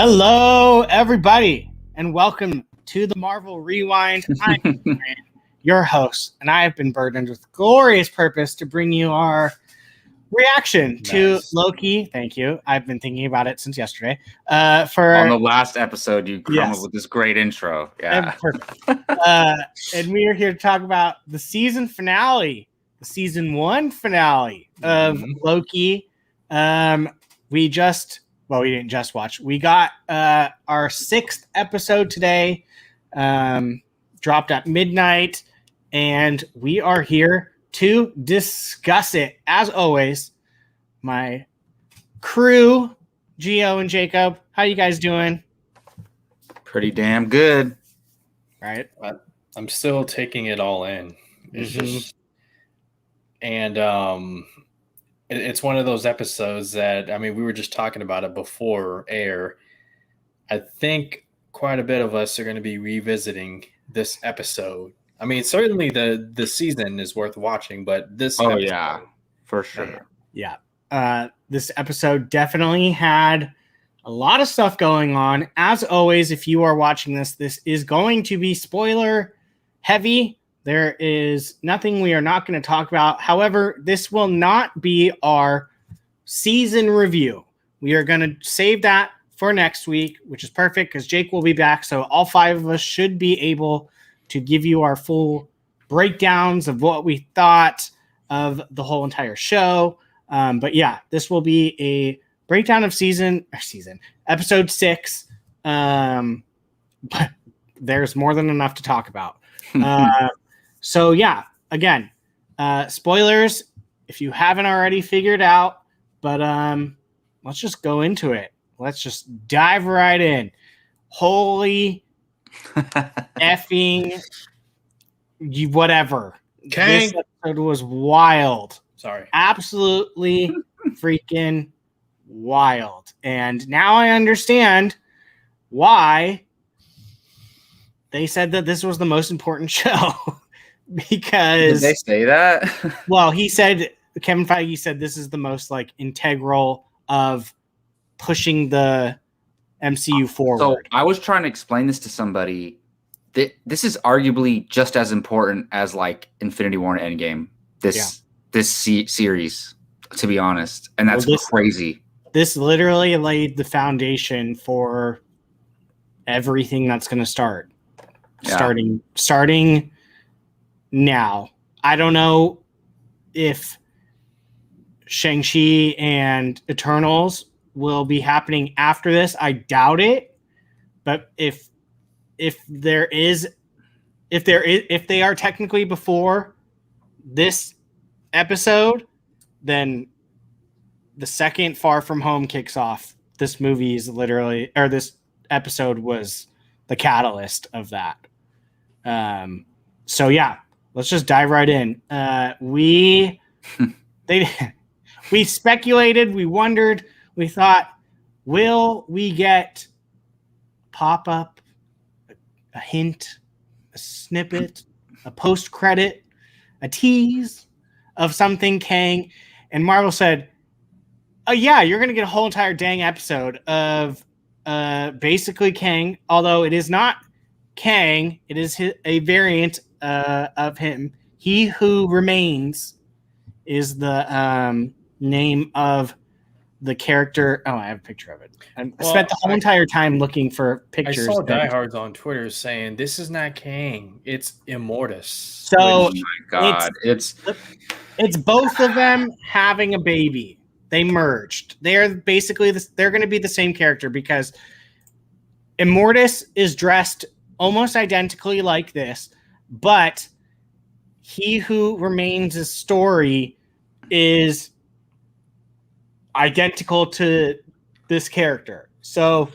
Hello, everybody, and welcome to the Marvel Rewind. I'm Ryan, your host, and I have been burdened with glorious purpose to bring you our reaction to Loki. Thank you. I've been thinking about it since yesterday. On the last episode, you come up with this great intro. Yeah, perfect. And we are here to talk about the season finale, the season 1 finale of Loki. We didn't just watch. We got our 6th episode today, dropped at midnight, and we are here to discuss it. As always, my crew, Gio and Jacob, how you guys doing? Pretty damn good. Right. I'm still taking it all in. It's just, and it's one of those episodes that, I mean, we were just talking about it before air. I think quite a bit of us are going to be revisiting this episode. I mean, certainly the season is worth watching, but this episode, yeah, for sure. Yeah. This episode definitely had a lot of stuff going on. As always, if you are watching this is going to be spoiler heavy. There is nothing we are not going to talk about. However, this will not be our season review. We are going to save that for next week, which is perfect because Jake will be back. So all 5 of us should be able to give you our full breakdowns of what we thought of the whole entire show. But yeah, this will be a breakdown of episode 6. But there's more than enough to talk about. So yeah, again, spoilers if you haven't already figured out, but let's just go into it. Let's just dive right in. Holy effing whatever. Kang. This episode was wild. Sorry. Absolutely freaking wild. And now I understand why they said that this was the most important show. Because did they say that? Well, Kevin Feige said this is the most integral of pushing the MCU forward. So I was trying to explain this to somebody. This is arguably just as important as Infinity War and Endgame. This series, to be honest, and that's crazy. This literally laid the foundation for everything that's going to start. Yeah. Starting now. I don't know if Shang-Chi and Eternals will be happening after this. I doubt it. But if they are technically before this episode, then the second Far From Home kicks off. This movie is this episode was the catalyst of that. So yeah. Let's just dive right in. We speculated, we wondered, we thought, will we get pop-up, a hint, a snippet, a post-credit, a tease of something Kang? And Marvel said, oh yeah, you're going to get a whole entire dang episode of basically Kang, although it is not Kang, it is a variant of him. He Who Remains is the name of the character. Oh, I have a picture of it. I spent the whole entire time looking for pictures. I saw diehards on Twitter saying this is not Kang, it's Immortus. So oh my God, it's both of them having a baby. They merged. They're basically they're going to be the same character because Immortus is dressed almost identically like this, but He Who Remains' story is identical to this character. So,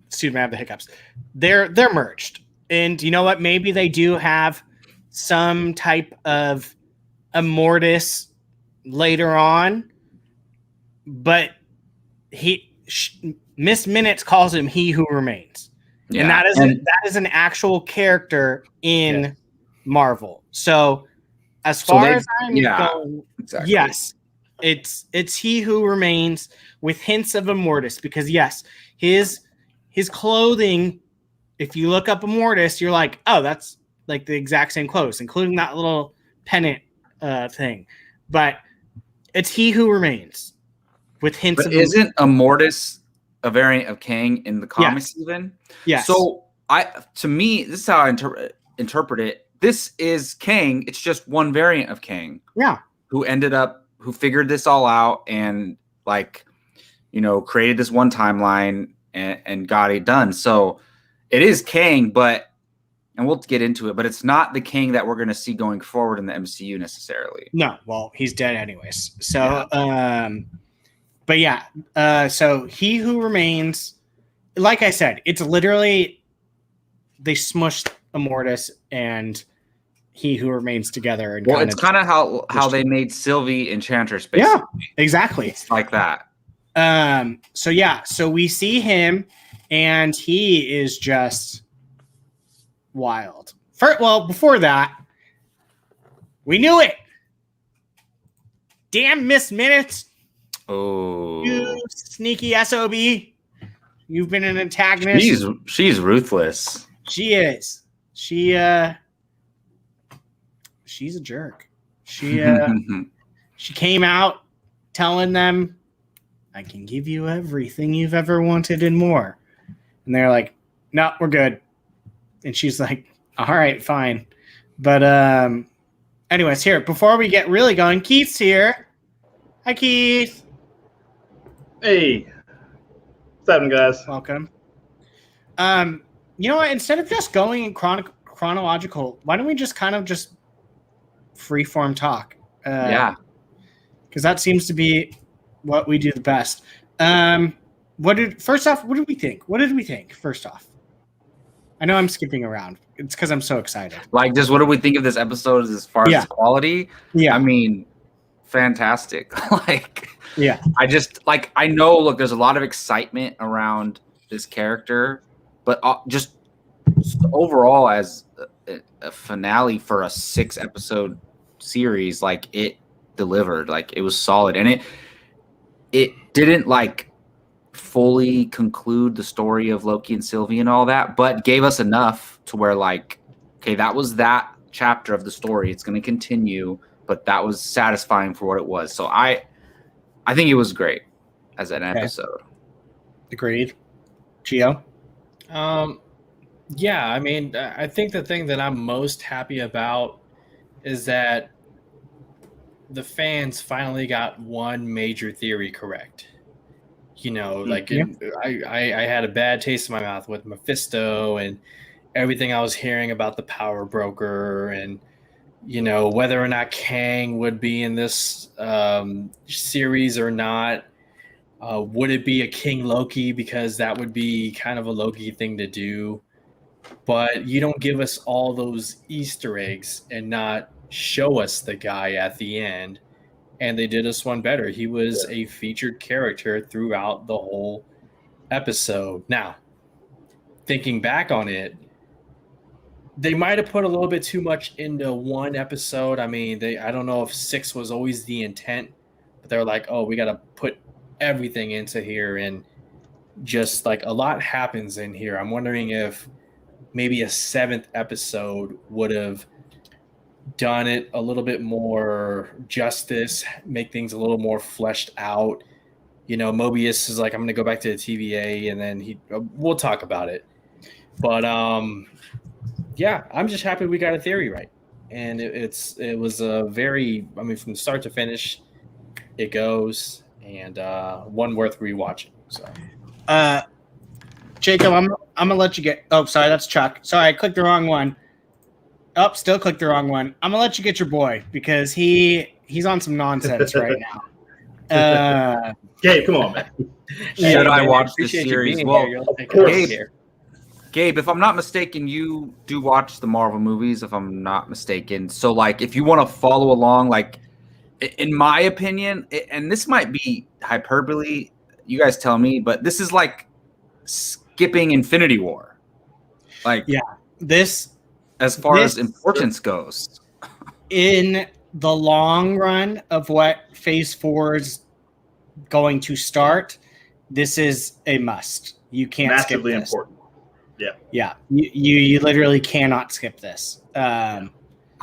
excuse me, I have the hiccups. They're merged. And you know what? Maybe they do have some type of Immortus later on, but Miss Minutes calls him He Who Remains. Yeah. And that is an actual character in Marvel. So as far as I'm going, exactly. Yes, it's He Who Remains with hints of Immortus because yes, his his clothing, if you look up Immortus, you're like, oh, that's like the exact same clothes, including that little pennant thing. But it's He Who Remains with hints But of isn't Immortus a variant of Kang in the comics even? Yes. So to me, this is how I interpret it. This is Kang. It's just one variant of Kang. Yeah. Who figured this all out and like, created this one timeline and got it done. So it is Kang, and we'll get into it, but it's not the Kang that we're going to see going forward in the MCU necessarily. No, well, he's dead anyways. So, but yeah, so He Who Remains, like I said, it's literally they smushed Immortus and He Who Remains together. And it's kind of how they made Sylvie Enchantress, basically. Yeah, exactly. It's like that. So we see him, and he is just wild. Before that, we knew it. Damn Miss Minutes. Oh, you sneaky SOB. You've been an antagonist. She's ruthless. She is. She's a jerk. She came out telling them, I can give you everything you've ever wanted and more. And they're like, no, we're good. And she's like, all right, fine. But anyways, here, before we get really going, Keith's here. Hi, Keith. Hey. What's happening, guys? Welcome. You know what? Instead of just going in chronological, why don't we just kind of just freeform talk? Yeah. Because that seems to be what we do the best. First off, what did we think? What did we think, first off? I know I'm skipping around. It's because I'm so excited. Like, just what do we think of this episode as far as quality? Yeah. I mean, fantastic. I know, look, there's a lot of excitement around this character, but just overall as a finale for a 6-episode series, like, it delivered. Like, it was solid. And it didn't, like, fully conclude the story of Loki and Sylvie and all that, but gave us enough to where, like, okay, that was that chapter of the story. It's going to continue, but that was satisfying for what it was. So I think it was great as an episode. Agreed. Gio? Yeah, I mean, I think the thing that I'm most happy about is that the fans finally got one major theory correct. I had a bad taste in my mouth with Mephisto and everything I was hearing about the power broker and, whether or not Kang would be in this series or not. Would it be a King Loki? Because that would be kind of a Loki thing to do. But you don't give us all those Easter eggs and not show us the guy at the end. And they did us one better. He was a featured character throughout the whole episode. Now, thinking back on it, they might have put a little bit too much into one episode. I mean, I don't know if 6 was always the intent, but they're like, oh, we got to put everything into here. And just like a lot happens in here. I'm wondering if maybe a 7th episode would have done it a little bit more justice, make things a little more fleshed out. Mobius is like, I'm going to go back to the TVA, and then we'll talk about it. But yeah, I'm just happy we got a theory right, and it was a very, I mean, from start to finish, it goes, and one worth rewatching. So, Jacob, I'm gonna let you get. Oh, sorry, that's Chuck. Sorry, I clicked the wrong one. Oh, still clicked the wrong one. I'm gonna let you get your boy because he's on some nonsense right now. Gabe, come on, man. Should I watch the series? Well, Gabe, Gabe, if I'm not mistaken, you do watch the Marvel movies, if I'm not mistaken. So, like, if you want to follow along, like, in my opinion, and this might be hyperbole, you guys tell me, but this is like skipping Infinity War. Like, yeah, as far as importance goes. In the long run of what Phase 4 is going to start, this is a must. You can't Massively skip this. important. Yeah, you literally cannot skip this. I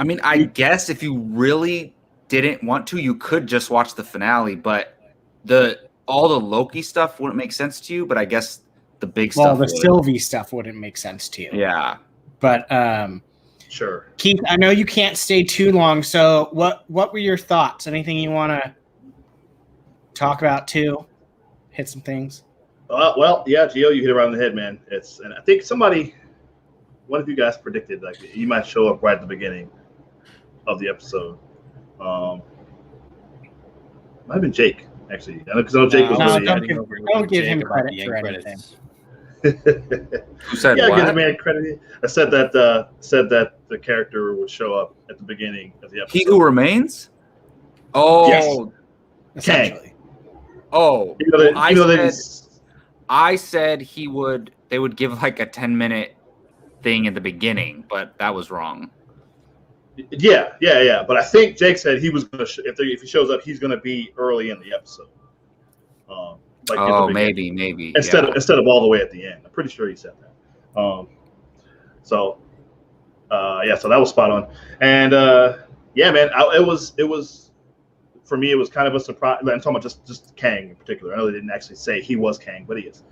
mean, I guess if you really didn't want to, you could just watch the finale, but all the Loki stuff wouldn't make sense to you, but I guess the big Well, stuff the would. Sylvie stuff wouldn't make sense to you. Yeah. But Sure. Keith, I know you can't stay too long, so what were your thoughts? Anything you want to talk about too? Hit some things. Well, yeah, Gio, you hit it right on the head, man. And I think one of you guys predicted like you might show up right at the beginning of the episode. Might have been Jake, actually. Because I know Jake was don't give him credit for anything. Who said yeah, what? give the man credit. I said that the character would show up at the beginning of the episode. He Who Remains? Oh, Yes. Essentially. Oh. Well, I said they would give like a 10-minute thing at the beginning, but that was wrong. Yeah. But I think Jake said he was going to, if he shows up, he's going to be early in the episode. Maybe. Instead of all the way at the end. I'm pretty sure he said that. So that was spot on. And man, it was for me. It was kind of a surprise. I'm talking about just Kang in particular. I know they didn't actually say he was Kang, but he is.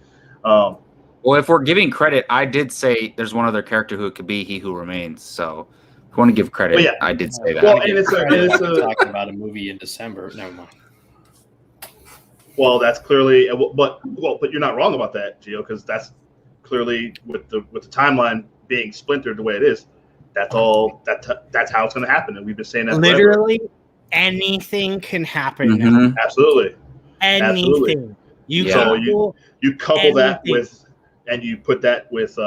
Well, if we're giving credit, I did say there's one other character who it could be He Who Remains. So if you want to give credit, I did say that. Well, and it's talking about a movie in December. Never mind. Well, that's clearly, but you're not wrong about that, Gio, because that's clearly with the timeline being splintered the way it is. That's all. That's how it's going to happen, and we've been saying that. Literally, forever. Anything can happen Mm-hmm. now. Absolutely. Anything. You couple that with, and you put that with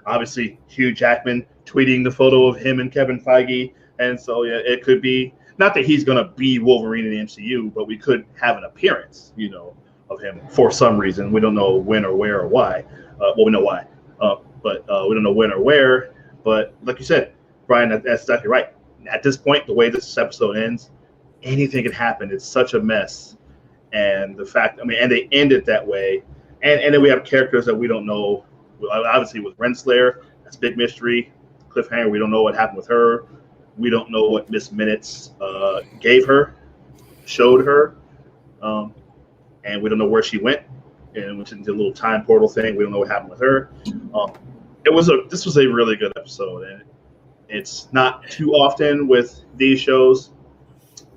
obviously Hugh Jackman tweeting the photo of him and Kevin Feige, and so it could be. Not that he's going to be Wolverine in the MCU, but we could have an appearance, of him for some reason. We don't know when or where or why. We know why, but we don't know when or where. But like you said, Brian, that's exactly right. At this point, the way this episode ends, anything can happen. It's such a mess. And the fact, and they end it that way. And then we have characters that we don't know. Obviously, with Renslayer, that's a big mystery. Cliffhanger, we don't know what happened with her. We don't know what Miss Minutes showed her, and we don't know where she went. And which is the little time portal thing. We don't know what happened with her. This was a really good episode, and it's not too often with these shows,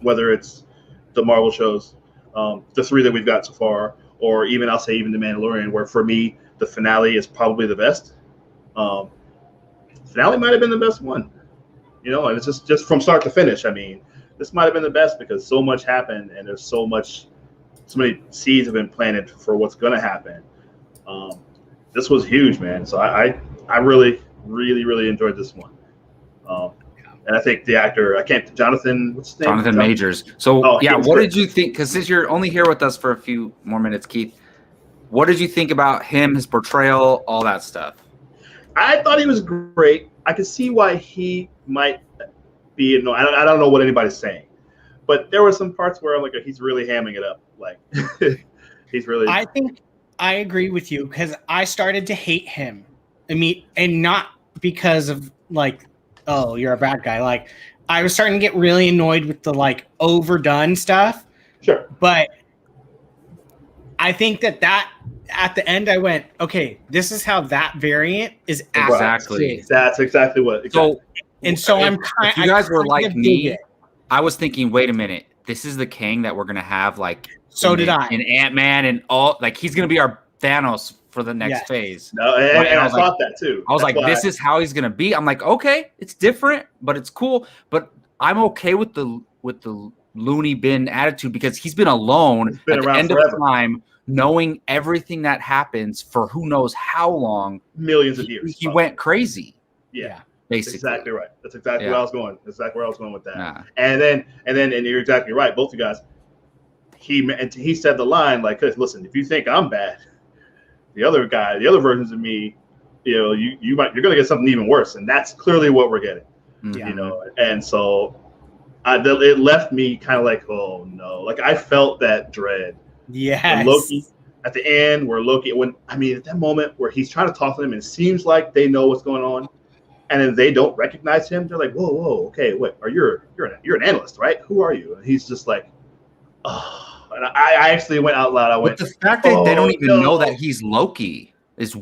whether it's the Marvel shows, the three that we've got so far, or even I'll say even The Mandalorian, where for me the finale is probably the best. Finale might have been the best one. And it's just from start to finish. This might have been the best because so much happened, and there's so many seeds have been planted for what's going to happen. This was huge, man. So I really, really, really enjoyed this one. And I think the actor, Jonathan, what's his name? Jonathan Majors. So what did you think? Because since you're only here with us for a few more minutes, Keith, what did you think about him, his portrayal, all that stuff? I thought he was great. I could see why he might be annoying. I don't know what anybody's saying, but there were some parts where I'm like, he's really hamming it up. Like, he's really. I think I agree with you because I started to hate him. And not because of like, oh, you're a bad guy. Like, I was starting to get really annoyed with the like overdone stuff. Sure. But I think that at the end I went, okay, this is how that variant is exactly. That's exactly what. Exactly. So I'm kind. If you guys were like me, I was thinking, wait a minute, this is the King that we're gonna have like. So did I. And Ant-Man and all, like, he's gonna be our Thanos for the next phase. No, and I thought that too. I was like, this is how he's gonna be. I'm like, okay, it's different, but it's cool. But I'm okay with the loony bin attitude because he's been alone at the end of time, knowing everything that happens for who knows how long, millions of years. He went crazy. Yeah. Basically. That's exactly right. That's exactly where I was going. That's exactly where I was going with that. Yeah. And you're exactly right. Both you guys. He said the line like, "Listen, if you think I'm bad, the other versions of me, you're gonna get something even worse." And that's clearly what we're getting. And so it left me kind of like, oh no, like I felt that dread. Yes. at the end where Loki, at that moment where he's trying to talk to them and it seems like they know what's going on, and then they don't recognize him. They're like, whoa, okay, what? You're an analyst, right? Who are you? And he's just like, oh. And I actually went out loud. I went, but the fact that they don't even know that he's Loki is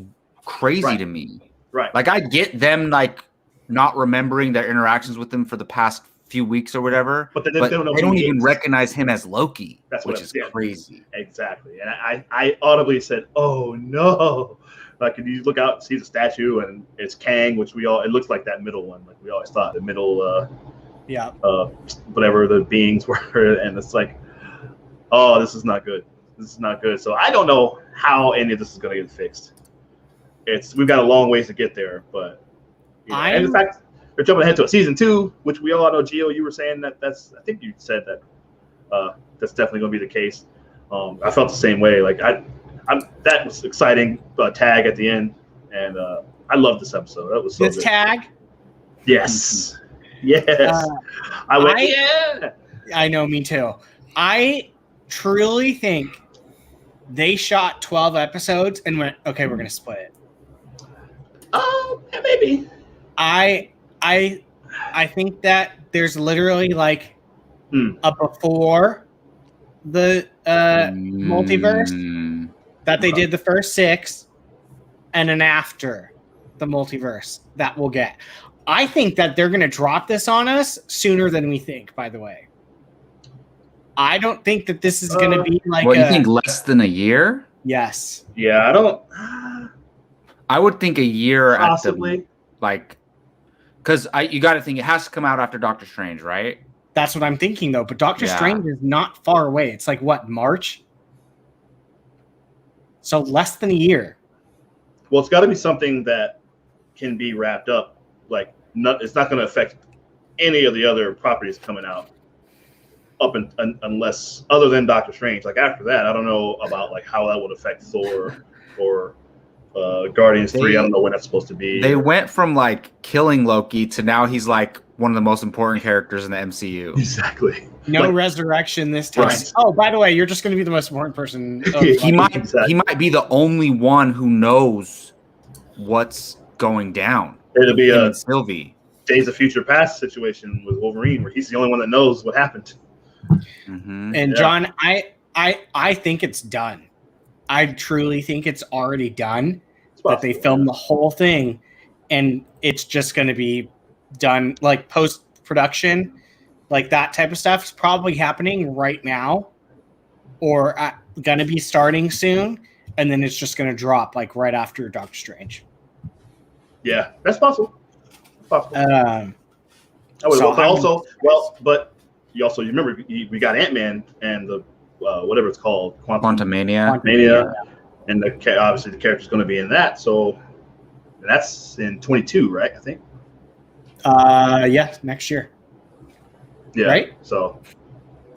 crazy to me. Right. Like, I get them like not remembering their interactions with him for the past few weeks or whatever, but they don't even recognize him as Loki, which is crazy. Exactly. And I audibly said, oh no. Like, you look out and see the statue and it's Kang, which it looks like that middle one. Like we always thought, the middle, whatever the beings were. And it's like, oh, this is not good. This is not good. So I don't know how any of this is going to get fixed. We've got a long ways to get there, but and in fact, they're jumping ahead to a season 2, which we all know. Gio, you were saying I think you said that that's definitely going to be the case. I felt the same way. Like that was exciting tag at the end, and I love this episode. That was so good. Tag. Yes. I know, me too. I truly think they shot 12 episodes and went, okay, we're gonna split it. Oh, maybe. I think that there's literally like a before the multiverse that they did the first 6, and an after the multiverse that we'll get. I think that they're gonna drop this on us sooner than we think, by the way. I don't think that this is going to be like. What, you think less than a year? Yes. Yeah, I don't. I would think a year possibly. Because you got to think it has to come out after Doctor Strange, right? That's what I'm thinking, though. But Doctor Strange is not far away. It's like what, March? So less than a year. Well, it's got to be something that can be wrapped up. Like, it's not going to affect any of the other properties coming out. Unless other than Doctor Strange, like after that, I don't know about like how that would affect Thor or Guardians 3. I don't know when that's supposed to be. They went from like killing Loki to now he's like one of the most important characters in the MCU. Exactly. No resurrection this time. Right. Oh, by the way, you're just going to be the most important person. He might be the only one who knows what's going down. It'll be a Sylvie Days of Future Past situation with Wolverine, where he's the only one that knows what happened. Mm-hmm. And John, I think it's done. I truly think it's already done. That they filmed the whole thing, and it's just going to be done like post-production, like that type of stuff is probably happening right now, or going to be starting soon, and then it's just going to drop like right after Doctor Strange. Yeah, that's possible. But you remember we got Ant-Man and the whatever it's called, Quantumania, and obviously the character's going to be in that. So that's in 22, right? I think. Yeah, next year. Yeah. Right. So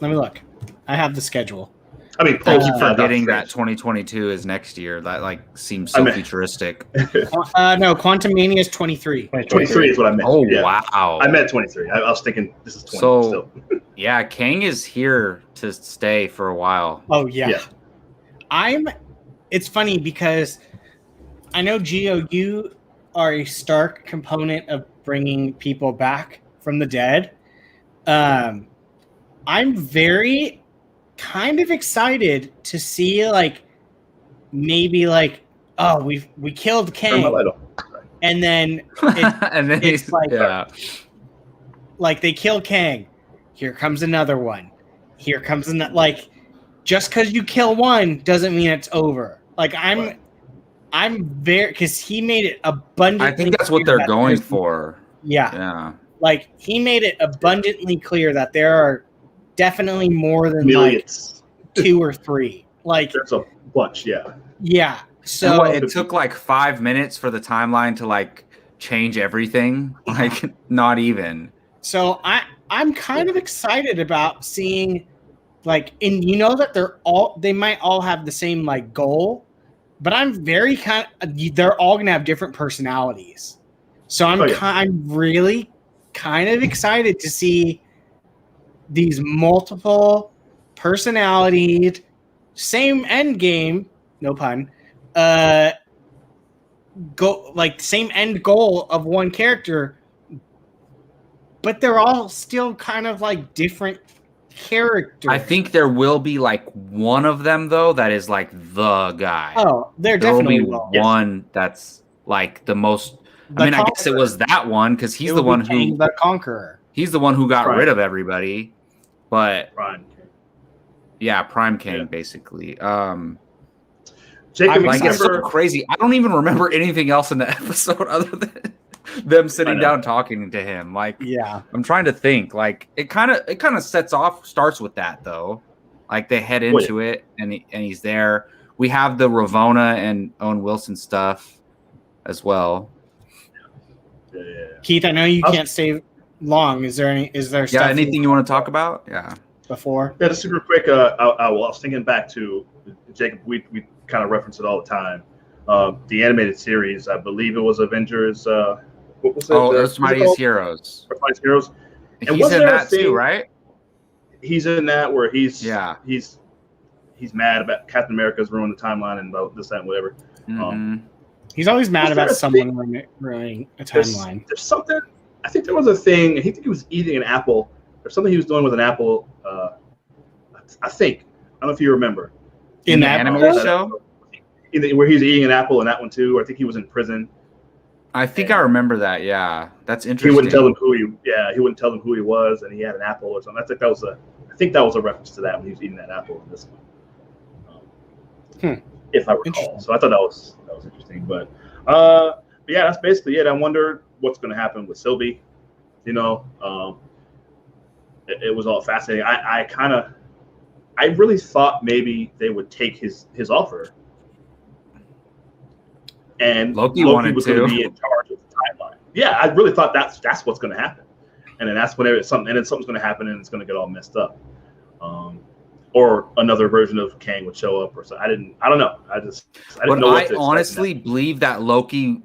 let me look. I have the schedule. I mean, I keep forgetting that 2022 is next year. That like seems so futuristic. No, Quantumania is 23. 23 is what I meant. Oh, yeah. Wow. I meant 23. I was thinking this is 20. So, yeah, Kang is here to stay for a while. Oh, yeah. It's funny because I know, Gio, you are a stark component of bringing people back from the dead. I'm very kind of excited to see like maybe like, oh, we killed Kang, and then it's like like they kill Kang, here comes another one, here comes another. Like, just because you kill one doesn't mean it's over. Like I'm very, because he made it abundantly. I think that's what they're going for. Yeah. Like, he made it abundantly clear that there are definitely more than millions, like 2 or 3. Like, there's a bunch. Yeah. So it took like 5 minutes for the timeline to like change everything. Like, not even. So I'm kind of excited about seeing, like, and you know that they might all have the same like goal, but I'm very they're all gonna have different personalities. So I'm really kind of excited to see these multiple personalities, same end game, no pun, go like same end goal of one character, but they're all still kind of like different characters. I think there will be like one of them though that is like the guy. Oh, there will definitely be will. one that's like the most. The I mean, I guess it Conqueror. was that one because he's It the would be one Kang who the Conqueror. he's the one who got Prime. rid of everybody. But Prime. yeah, Prime King Yeah. basically. Jacob, Like it's so remember? crazy. I don't even remember anything else in the episode other than them sitting down talking to him. Like, Yeah. I'm trying to think. Like, it kind of starts with that though. Like they head into it, and he's there. We have the Ravonna and Owen Wilson stuff as well. Yeah. Keith, I know you can't stay long. Is there stuff anything you want to talk about? Yeah. before? Yeah, just super quick. I was thinking back to Jacob. We kind of reference it all the time. The animated series, I believe it was Avengers. What was it? Earth's Mightiest Heroes. Earth's Mightiest Heroes. And He's in that too, right? He's in that where he's mad about Captain America's ruined the timeline and about this, that, and whatever. Mm-hmm. He's always mad Was about there a someone ruining a timeline. There's something. I think there was a thing. I think he was eating an apple. There's something he was doing with an apple. I think. I don't know if you remember. In the that animated episode? show? Where he's eating an apple in that one too. Or I think he was in prison. I think I remember that. Yeah, that's interesting. He wouldn't tell them who he was, and he had an apple or something. I think that was a reference to that when he was eating that apple in this one. If I recall. So I thought that was interesting. But yeah, that's basically it. I wonder what's going to happen with Sylvie. You know, it was all fascinating. I really thought maybe they would take his offer, and Loki wanted was to going to be in charge of the timeline. Yeah, I really thought that's what's going to happen, and then that's when something's going to happen, and it's going to get all messed up. Or another version of Kang would show up, or something. I don't know. I didn't know what to expect. Honestly believe that Loki.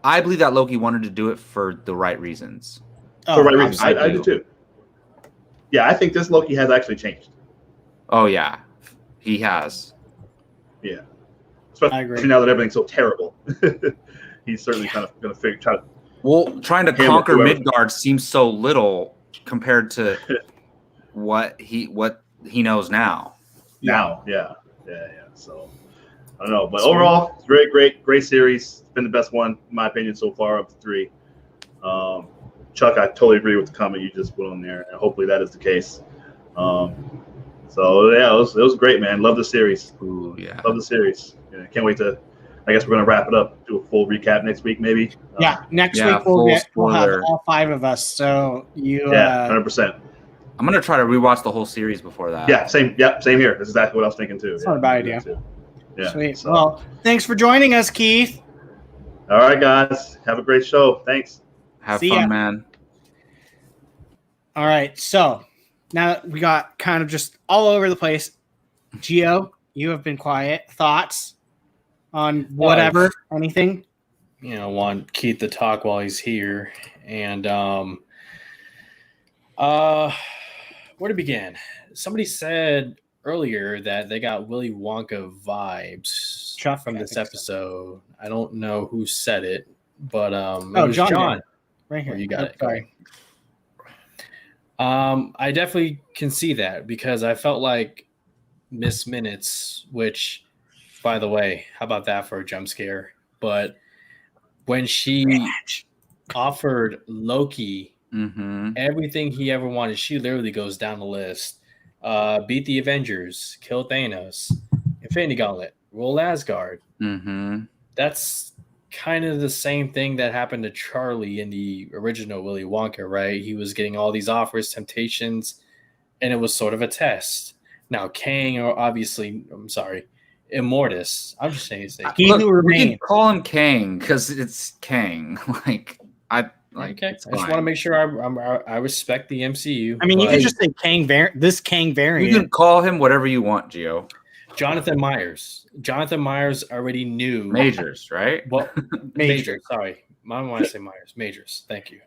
I believe that Loki wanted to do it for the right reasons. For the right reasons. I do too. Yeah, I think this Loki has actually changed. Oh yeah, he has. Yeah, especially now that everything's so terrible. He's certainly kind of going to try to. Well, trying to conquer Midgard seems so little compared to what he knows now. Yeah. So I don't know, but overall, it's great series. It's been the best one in my opinion so far, up to 3. Chuck, I totally agree with the comment you just put on there, and hopefully that is the case. So yeah, it was great, man. Love the series. Ooh, yeah. Love the series. Yeah, can't wait to. I guess we're gonna wrap it up. Do a full recap next week, maybe. Next week we'll have all 5 of us. So you. 100%. I'm gonna try to rewatch the whole series before that. Yeah, same. Yep, same here. That's exactly what I was thinking too. That's not a bad idea. Yeah. Sweet. So. Well, thanks for joining us, Keith. All right, guys. Have a great show. Thanks. Have fun, man. All right. So now that we got kind of just all over the place, Gio, you have been quiet. Thoughts on whatever, anything? Want Keith to talk while he's here. And where to begin? Somebody said earlier that they got Willy Wonka vibes from this episode. So. I don't know who said it, but it was John. Right here. You got it. Sorry. I definitely can see that because I felt like Miss Minutes, which, by the way, how about that for a jump scare? But when she offered Loki everything he ever wanted, she literally goes down the list. Beat the Avengers, kill Thanos, Infinity Gauntlet, rule Asgard. That's kind of the same thing that happened to Charlie in the original Willy Wonka, right? He was getting all these offers, temptations, and it was sort of a test. Now, Kang, or obviously, Immortus. I'm just saying his name. We can call him Kang because it's Kang. Okay. I just want to make sure I respect the MCU. I mean, you could just say Kang this Kang variant. You can call him whatever you want, Gio. Jonathan Myers. Jonathan Myers already knew. Majors, right? Well, Majors. Sorry. I want to say Myers. Majors. Thank you.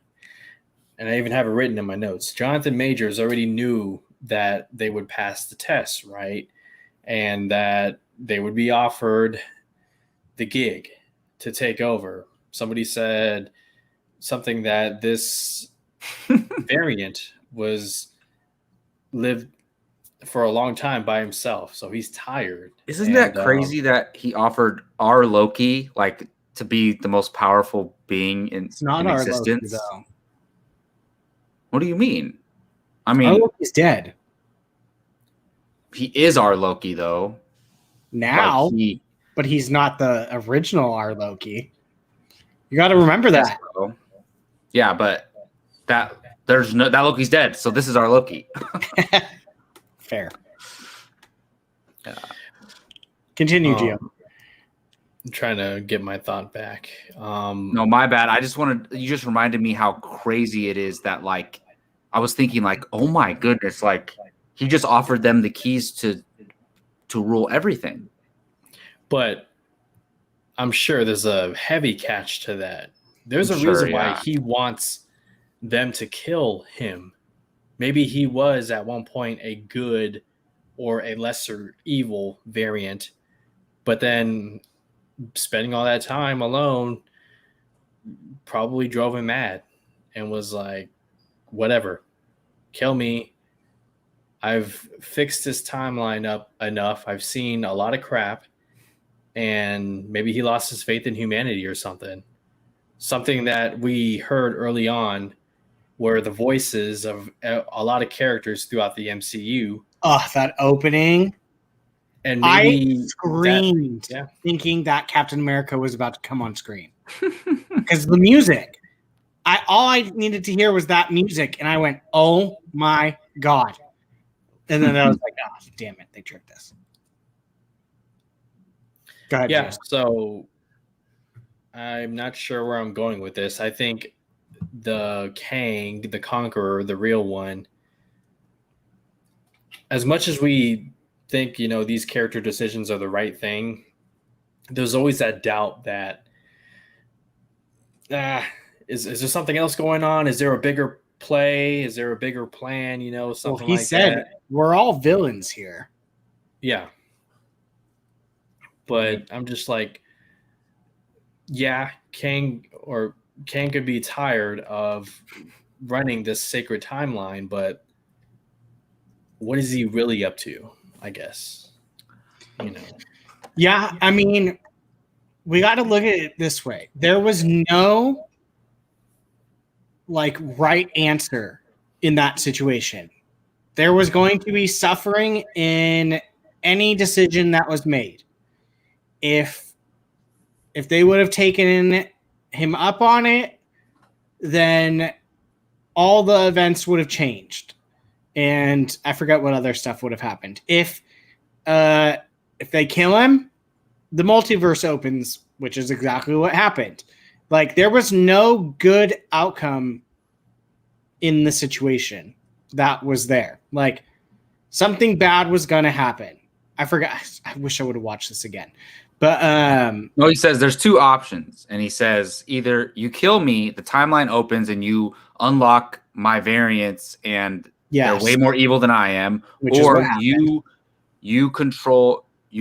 And I even have it written in my notes. Jonathan Majors already knew that they would pass the test, right? And that they would be offered the gig to take over. Somebody said something that this variant was lived for a long time by himself, so he's tired. Isn't that crazy that he offered our Loki like to be the most powerful being in It's not in our existence? Loki, though. What do you mean? I Our mean, Loki's dead he is our Loki though. now, Like but he's not the original our Loki. You got to remember that. Bro. Yeah, but that Loki's dead, so this is our Loki. Fair. Yeah. Continue, Gio. I'm trying to get my thought back. No, my bad. You just reminded me how crazy it is that like I was thinking like, oh my goodness, like he just offered them the keys to rule everything. But I'm sure there's a heavy catch to that. There's a Sure, reason why yeah. he wants them to kill him. Maybe he was at one point a good or a lesser evil variant, but then spending all that time alone probably drove him mad and was like, whatever, kill me. I've fixed this timeline up enough. I've seen a lot of crap, and maybe he lost his faith in humanity or something. Something that we heard early on were the voices of a lot of characters throughout the MCU. Oh, that opening. And maybe I screamed thinking that Captain America was about to come on screen. Because the music. All I needed to hear was that music, and I went, oh my God. And then I was like, oh, damn it, they tricked us. Go ahead, yeah, James. So I'm not sure where I'm going with this. I think the Kang, the Conqueror, the real one, as much as we think, these character decisions are the right thing, there's always that doubt that is there something else going on? Is there a bigger play? Is there a bigger plan? Something he like said, that. We're all villains here. Yeah. But I'm just like, yeah, Kang could be tired of running this sacred timeline, but what is he really up to? I guess, Yeah, I mean, we got to look at it this way. There was no right answer in that situation. There was going to be suffering in any decision that was made. If they would have taken him up on it, then all the events would have changed. And I forgot what other stuff would have happened. If they kill him, the multiverse opens, which is exactly what happened. There was no good outcome in the situation that was there. Something bad was going to happen. I forgot. I wish I would have watched this again. But no, he says there's two options, and he says either you kill me, the timeline opens, and you unlock my variants, and they're way more evil than I am, or you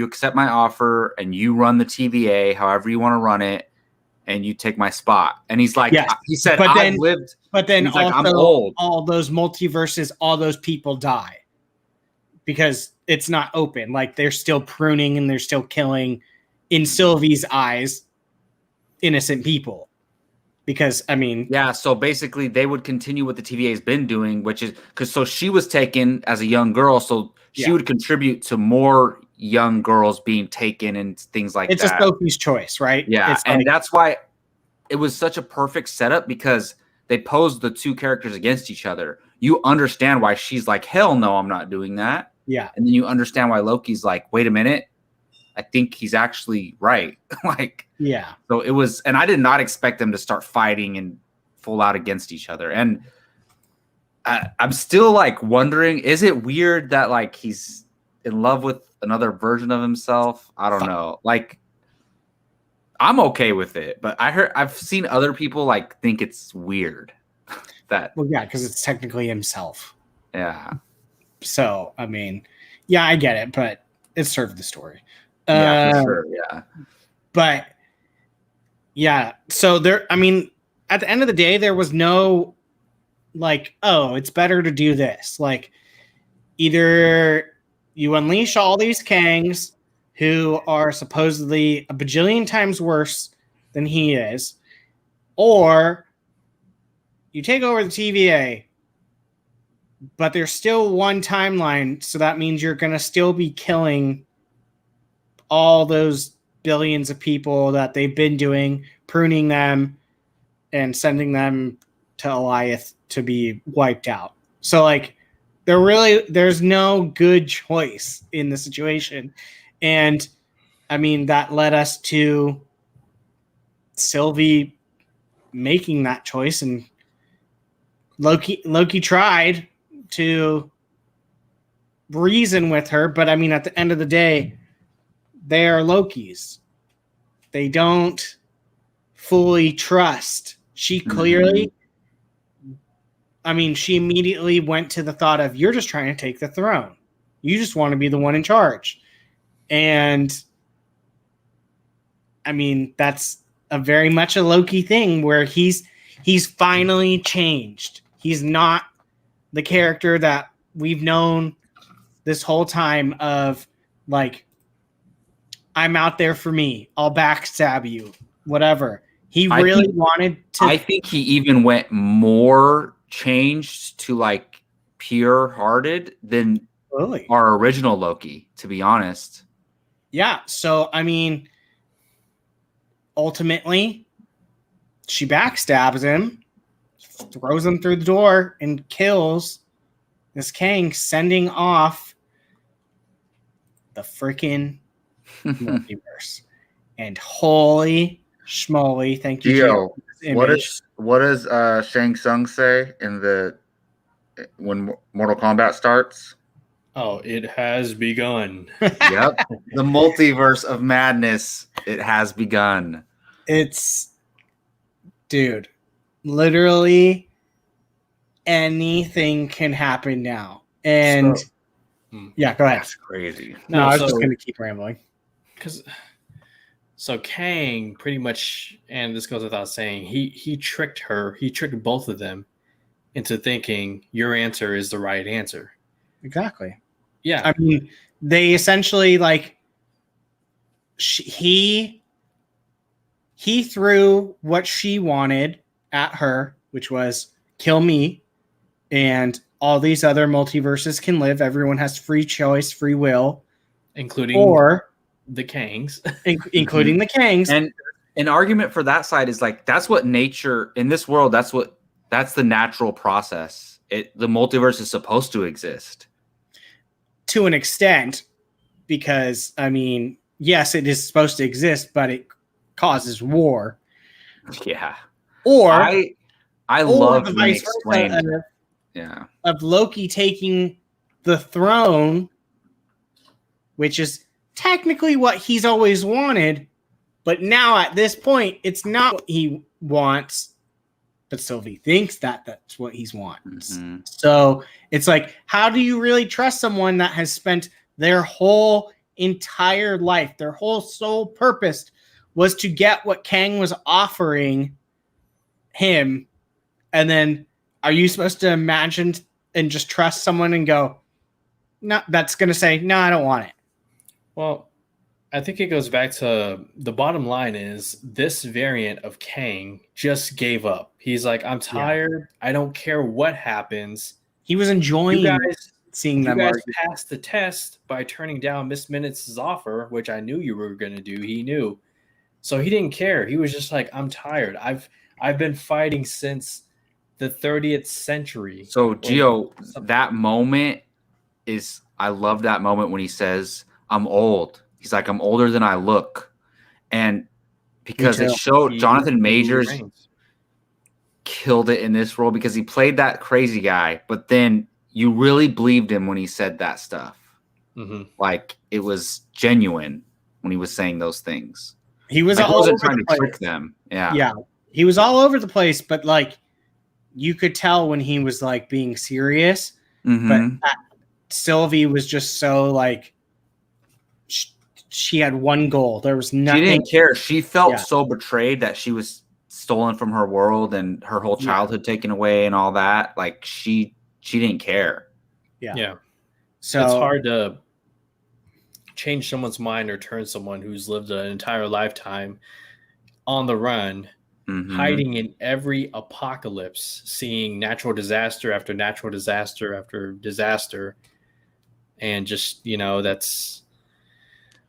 accept my offer, and you run the TVA however you want to run it, and you take my spot. And he's like, he said, I've lived. But then also, like, I'm old. All those multiverses, all those people die because it's not open. They're still pruning and they're still killing, in Sylvie's eyes, innocent people. Because, I mean... Yeah, so basically they would continue what the TVA has been doing, which is... So she was taken as a young girl, so she would contribute to more young girls being taken and things like that. It's a Sophie's choice, right? Yeah, and that's why it was such a perfect setup, because they posed the two characters against each other. You understand why she's like, hell no, I'm not doing that. Yeah. And then you understand why Loki's like, wait a minute, I think he's actually right. Yeah. So it was, and I did not expect them to start fighting and full out against each other. And I'm still wondering, is it weird that he's in love with another version of himself? I don't know. I'm okay with it, but I've seen other people think it's weird that. Well, yeah, because it's technically himself. Yeah. So, I mean, yeah, I get it, but it served the story. Yeah, for sure. Yeah. But yeah, so there, I mean, at the end of the day, there was no like, oh, it's better to do this. Like, either you unleash all these Kangs who are supposedly a bajillion times worse than he is, or you take over the TVA, but there's still one timeline, so that means you're going to still be killing all those billions of people that they've been doing, pruning them and sending them to Eliath to be wiped out. So like there's no good choice in the situation. And I mean, that led us to Sylvie making that choice, and Loki tried to reason with her, but I mean, at the end of the day, they are Lokis. They don't fully trust. She clearly, I mean, she immediately went to the thought of, you're just trying to take the throne. You just want to be the one in charge. And I mean, that's a very much a Loki thing where he's finally changed. He's not the character that we've known this whole time of like, I'm out there for me. I'll backstab you, whatever. He really wanted to. I think he even went more changed to like pure-hearted than our original Loki, to be honest. Yeah. So, I mean, ultimately, she backstabs him, throws him through the door, and kills this Kang, sending off the freaking multiverse. And holy schmoly, thank you, Gio. What does Shang Tsung say when Mortal Kombat starts? Oh, it has begun. Yep. The multiverse of madness. It has begun. Dude, literally anything can happen now. And yeah, go ahead. That's crazy. No, I was just going to keep rambling. So Kang pretty much, and this goes without saying, he tricked her. He tricked both of them into thinking your answer is the right answer. Exactly. Yeah. I mean, they essentially like he threw what she wanted at her, which was kill me, and all these other multiverses can live. Everyone has free choice, free will, including the Kangs, including the Kangs. And an argument for that side is like that's what nature in this world. That's the natural process. The multiverse is supposed to exist to an extent, because I mean, yes, it is supposed to exist, but it causes war. Yeah. Or I love the vice versa of Loki taking the throne, which is technically what he's always wanted, but now at this point, it's not what he wants, but Sylvie thinks that that's what he wants. Mm-hmm. So it's like, how do you really trust someone that has spent their whole entire life, their whole sole purpose was to get what Kang was offering him, and then are you supposed to imagine and just trust someone and go, no, that's going to say, no, I don't want it? Well, I think it goes back to the bottom line is this variant of Kang just gave up. He's like, I'm tired. Yeah. I don't care what happens. He was enjoying seeing them. You guys passed the test by turning down Miss Minutes' offer, which I knew you were going to do. He knew. So he didn't care. He was just like, I'm tired. I've been fighting since the 30th century. So, Gio, that moment is, I love that moment when he says, I'm old. He's like, I'm older than I look. And because it showed Jonathan Majors killed it in this role because he played that crazy guy, but then you really believed him when he said that stuff. Mm-hmm. Like it was genuine when he was saying those things. He was like, wasn't trying to trick them. Yeah. Yeah. He was all over the place, but like you could tell when he was like being serious, but Sylvie was just so like, she had one goal. There was nothing. She didn't care. She felt so betrayed that she was stolen from her world and her whole childhood taken away and all that. Like she didn't care. Yeah. So it's hard to change someone's mind or turn someone who's lived an entire lifetime on the run, hiding in every apocalypse, seeing natural disaster after natural disaster after disaster. And just,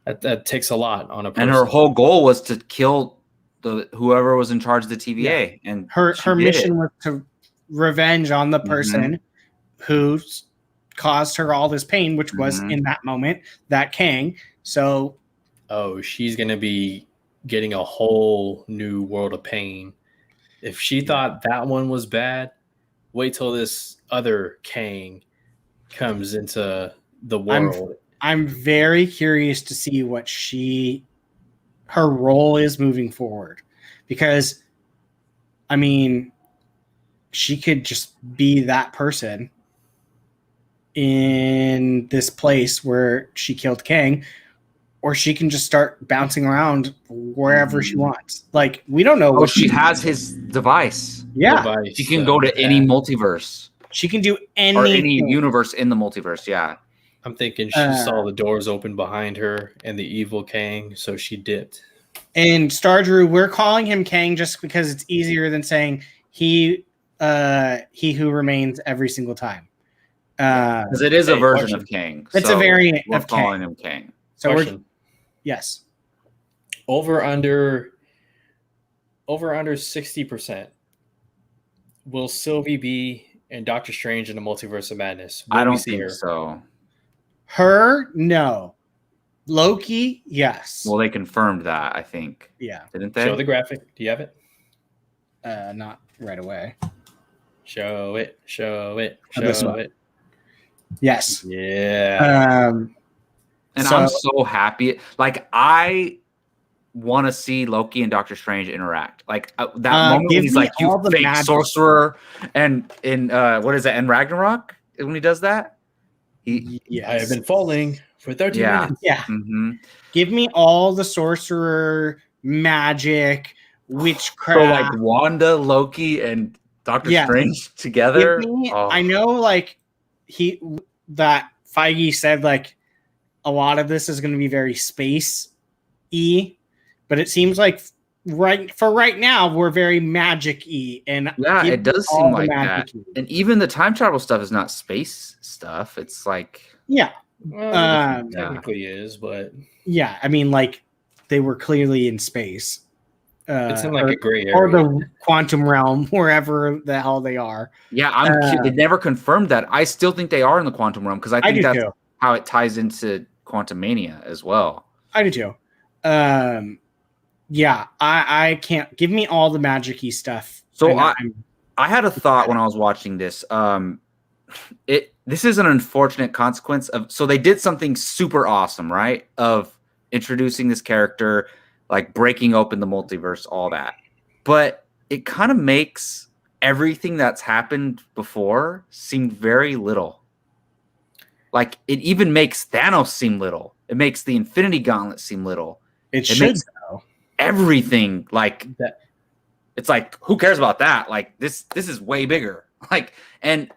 that takes a lot on a person. And her whole goal was to kill whoever was in charge of the TVA. And her mission was to revenge on the person who caused her all this pain, which was in that moment that Kang. So she's gonna be getting a whole new world of pain. If she thought that one was bad, wait till this other Kang comes into the world. I'm very curious to see what her role is moving forward, because I mean, she could just be that person in this place where she killed Kang, or she can just start bouncing around wherever she wants. Like, we don't know. Oh, she has his device. Yeah. She can go to any multiverse. She can do anything. Or any universe in the multiverse, yeah. I'm thinking she saw the doors open behind her and the evil Kang, so she dipped. And Star Drew, we're calling him Kang just because it's easier than saying he who remains every single time. Because it is a version of Kang. It's a variant of Kang. We're calling him Kang. So yes. Over under 60%. Will Sylvie be in Doctor Strange in the Multiverse of Madness? I don't think so. Her, no. Loki, yes. Well, they confirmed that, I think. Yeah. Didn't they? Show the graphic. Do you have it? Not right away. Show it. Yes. Yeah. And I'm so happy. Like, I want to see Loki and Doctor Strange interact. Like that moment when he's like, "You fake sorcerer," and in what is it? In Ragnarok, when he does that, I have been falling for 30 minutes. Yeah. Give me all the sorcerer magic, witchcraft. So like Wanda, Loki, and Doctor Strange together. I know, like that Feige said, like a lot of this is going to be very space-y, but it seems like right now we're very magic-y, and it does seem like that. And even the time travel stuff is not space stuff. It's like technically is, but I mean, like they were clearly in space. It's in like a gray area, or the quantum realm, wherever the hell they are. Yeah, they never confirmed that. I still think they are in the quantum realm because I think that's how it ties into Quantum Mania as well. I do too. I can't give me all the magic-y stuff. So I had a thought when I was watching this. This is an unfortunate consequence of. So they did something super awesome, right? Of introducing this character, like breaking open the multiverse, all that. But it kind of makes everything that's happened before seem very little. Like, it even makes Thanos seem little. It makes the Infinity Gauntlet seem little. It makes everything like that. It's like, who cares about that? Like, this is way bigger. Like, and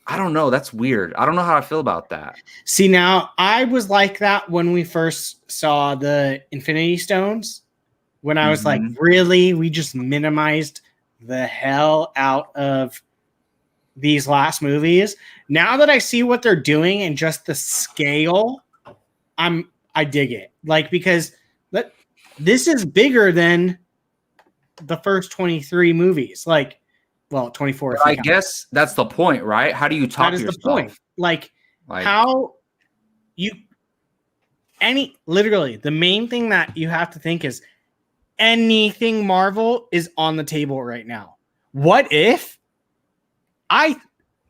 I don't know. That's weird. I don't know how I feel about that. See, now I was like that when we first saw the Infinity Stones. When I was like, really, we just minimized the hell out of these last movies. Now that I see what they're doing and just the scale, I dig it. Like, because this is bigger than the first 23 movies. Like, well, 24. I guess that's the point, right? How do you talk to yourself? That is the point. Like how you literally the main thing that you have to think is anything Marvel is on the table right now. What if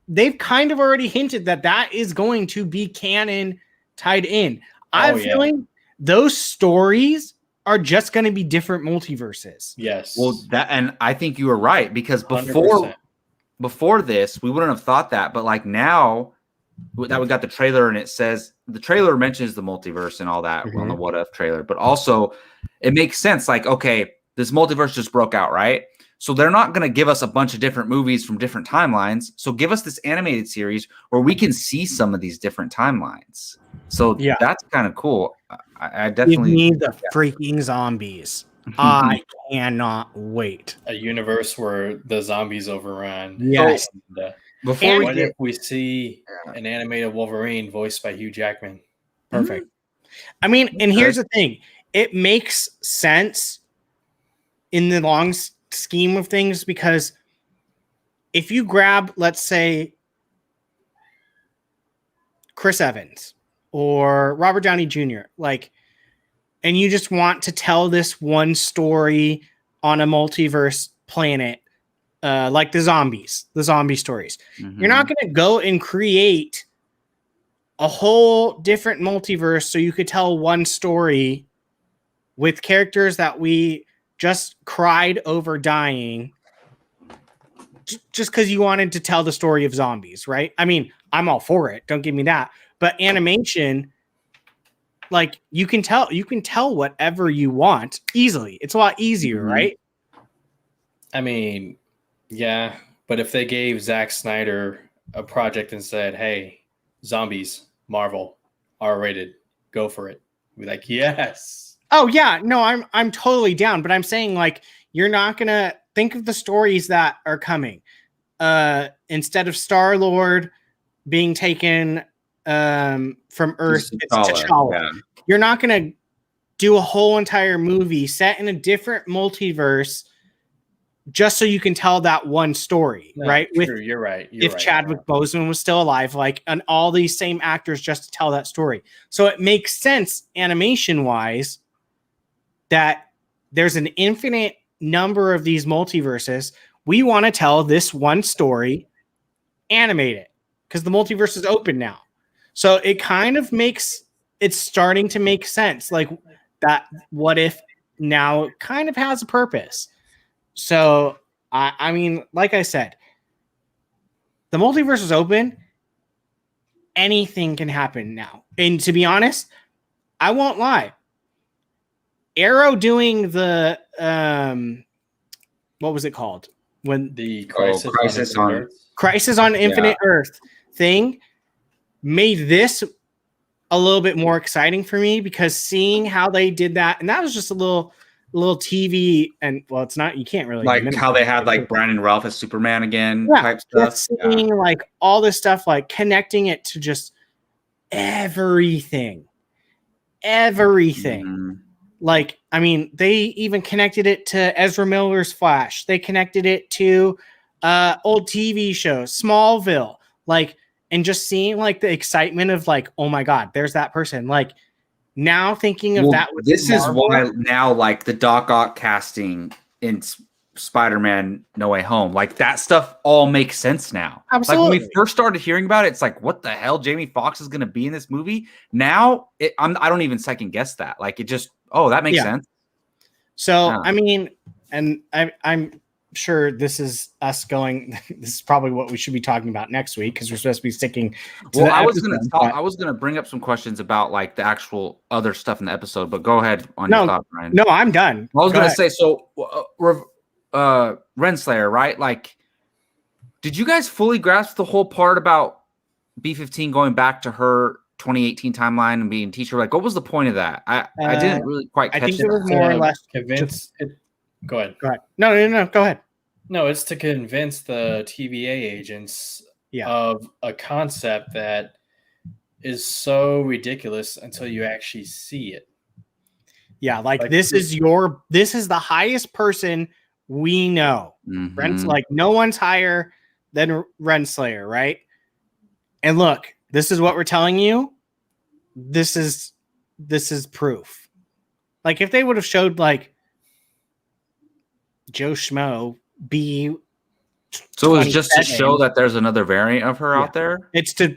they've kind of already hinted that is going to be canon tied in. I'm feeling those stories are just going to be different multiverses. Yes. Well, and I think you were right, because before this, we wouldn't have thought that. But like now, that we got the trailer, and it says the trailer mentions the multiverse and all that on the What If trailer, but also it makes sense. Like, okay, this multiverse just broke out, right? So they're not going to give us a bunch of different movies from different timelines. So give us this animated series where we can see some of these different timelines. So that's kind of cool. I definitely need the freaking zombies. I cannot wait. A universe where the zombies overrun. Yes. Before if we see an animated Wolverine voiced by Hugh Jackman? Perfect. I mean, and here's the thing. It makes sense in the long scheme of things, because if you grab, let's say, Chris Evans or Robert Downey Jr., like, and you just want to tell this one story on a multiverse planet, like the zombie stories, you're not going to go and create a whole different multiverse so you could tell one story with characters that we just cried over dying just because you wanted to tell the story of zombies, right? I mean, I'm all for it. Don't give me that. But animation, like, you can tell whatever you want easily. It's a lot easier, right? I mean, yeah, but if they gave Zack Snyder a project and said, "Hey, zombies, Marvel, R-rated, go for it," we'd be like, yes. Oh yeah, no, I'm totally down. But I'm saying, like, you're not gonna think of the stories that are coming. Instead of Star-Lord being taken from Earth, it's T'Challa. Yeah. You're not gonna do a whole entire movie set in a different multiverse just so you can tell that one story, right? True, you're right. If Chadwick Boseman was still alive, like, and all these same actors just to tell that story. So it makes sense animation-wise that there's an infinite number of these multiverses. We want to tell this one story, animate it, because the multiverse is open now. So it kind of it's starting to make sense. Like, that What If now kind of has a purpose. So, I mean, like I said, the multiverse is open. Anything can happen now. And to be honest, I won't lie. Arrow doing the, what was it called? When the Crisis on Infinite Earth thing made this a little bit more exciting for me, because seeing how they did that, and that was just a little TV, and well, it's not, you can't really like how they had like Brandon Ralph as Superman again type stuff. Seeing like all this stuff, like connecting it to just everything. Like, I mean, they even connected it to Ezra Miller's Flash. They connected it to old TV shows, Smallville, like, and just seeing like the excitement of like, oh my God, there's that person. Like, now thinking of that with this Marvel, is why now, like, the Doc Ock casting in Spider-Man No Way Home, like, that stuff all makes sense now. Absolutely. Like, when we first started hearing about it, it's like, what the hell, Jamie Foxx is going to be in this movie? Now I don't even second guess that. Like, it just, that makes sense. So I mean, and I'm sure this is us going. This is probably what we should be talking about next week, because we're supposed to be sticking to I was gonna bring up some questions about like the actual other stuff in the episode, but go ahead on your thought, Ryan. No, I'm done. I was gonna say, so Renslayer, right? Like, did you guys fully grasp the whole part about B-15 going back to her 2018 timeline and being teacher? Like, what was the point of that? I didn't really quite catch it. I think it was more or less convinced. Go ahead. No, go ahead. No, it's to convince the TVA agents of a concept that is so ridiculous until you actually see it. Yeah, like this is the highest person we know. Like, no one's higher than Renslayer, right? And look, this is what we're telling you. This is proof. Like, if they would have showed like Joe Schmo be, so it was just to show that there's another variant of her out there. It's to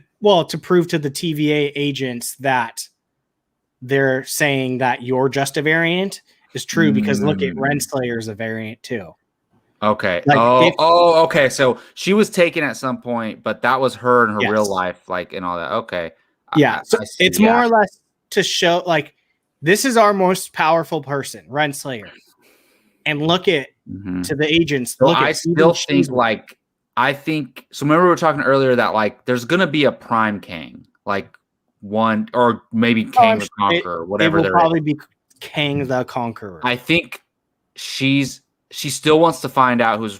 prove to the TVA agents that they're saying that you're just a variant is true, because look at Renslayer is a variant too. Okay. Like, Okay. So she was taken at some point, but that was her in her Yes. real life, like and all that. Okay. Yeah. So I see, it's more or less to show like this is our most powerful person, Renslayer. And look at to the agents. So Look I at still think like I think so. Remember we were talking earlier that like there's gonna be a prime Kang, like one or maybe Kang the Conqueror, whatever. It will probably be Kang the Conqueror. I think she still wants to find out who's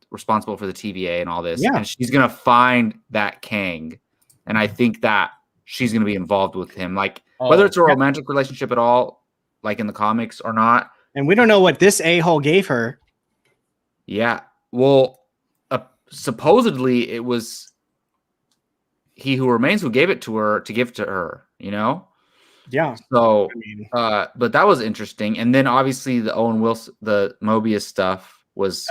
responsible for the TVA and all this, and she's gonna find that Kang, and I think that she's gonna be involved with him, like whether it's a romantic relationship at all, like in the comics or not. And we don't know what this a-hole gave her. Yeah, well, supposedly it was He Who Remains who gave it to her to give to her. You know. Yeah. So, but that was interesting, and then obviously the Owen Wilson, the Mobius stuff was.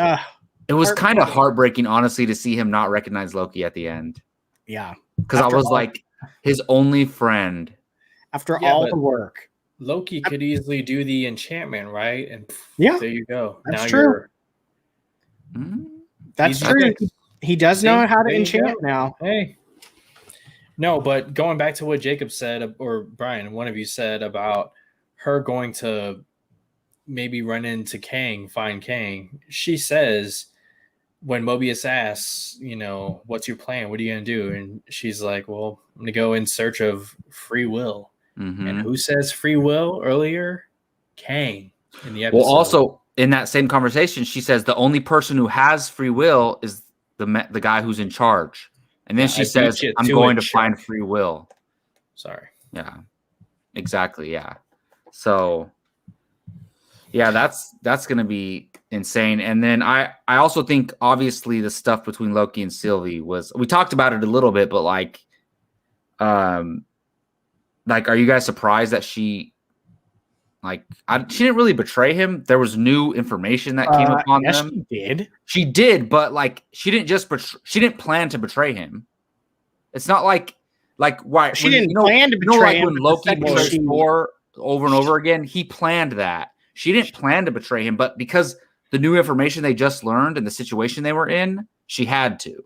It was kind of heartbreaking, honestly, to see him not recognize Loki at the end. Yeah, because I was like his only friend. After all the work, Loki could easily do the enchantment, right? And there you go. That's now true. That's true. He does know how to enchant now. Hey. No, but going back to what Jacob said, or Brian, one of you said about her going to maybe run into Kang, find Kang. She says when Mobius asks, you know, what's your plan? What are you going to do? And she's like, well, I'm going to go in search of free will. And who says free will earlier? Kang in the episode. Well, also in that same conversation, she says the only person who has free will is the guy who's in charge. And then she says, I'm going to find free will. Sorry. Yeah, exactly. Yeah. So, yeah, that's going to be insane. And then I also think, obviously, the stuff between Loki and Sylvie we talked about it a little bit, but like, are you guys surprised that she didn't really betray him? There was new information that came upon them. She did, but like she didn't plan to betray him. It's not like why she didn't plan to betray him. When Loki betrays Thor over and over again, he planned that. She didn't plan to betray him, but because the new information they just learned and the situation they were in, she had to.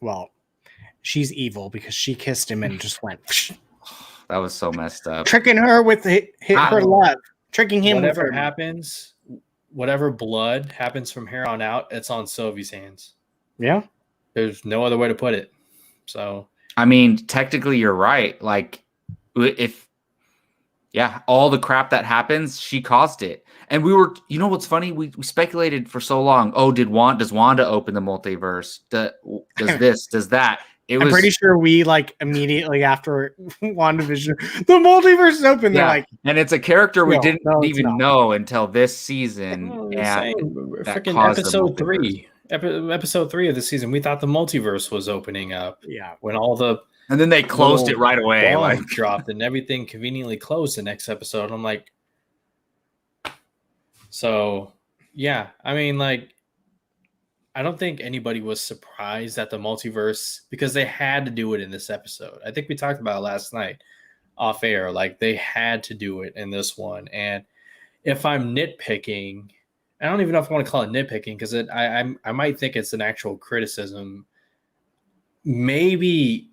Well, she's evil because she kissed him and just went. That was so messed up. Tricking her with her love. Tricking him. Whatever happens, whatever blood happens from here on out, it's on Sylvie's hands. Yeah. There's no other way to put it. So, I mean, technically you're right. Like all the crap that happens, she caused it. And we were, you know what's funny? We speculated for so long. Oh, does Wanda open the multiverse? Does this, does that? I'm pretty sure we immediately after WandaVision, the multiverse is open. Yeah, They're like, and it's a character we didn't even know until this season. Freaking episode 3. Episode 3 of the season, we thought the multiverse was opening up. Yeah. And then they closed it right away. Dropped and everything conveniently closed the next episode. I'm like, so yeah, I mean, I don't think anybody was surprised at the multiverse because they had to do it in this episode. I think we talked about it last night off air. They had to do it in this one. And if I'm nitpicking, I don't even know if I want to call it nitpicking because I might think it's an actual criticism. Maybe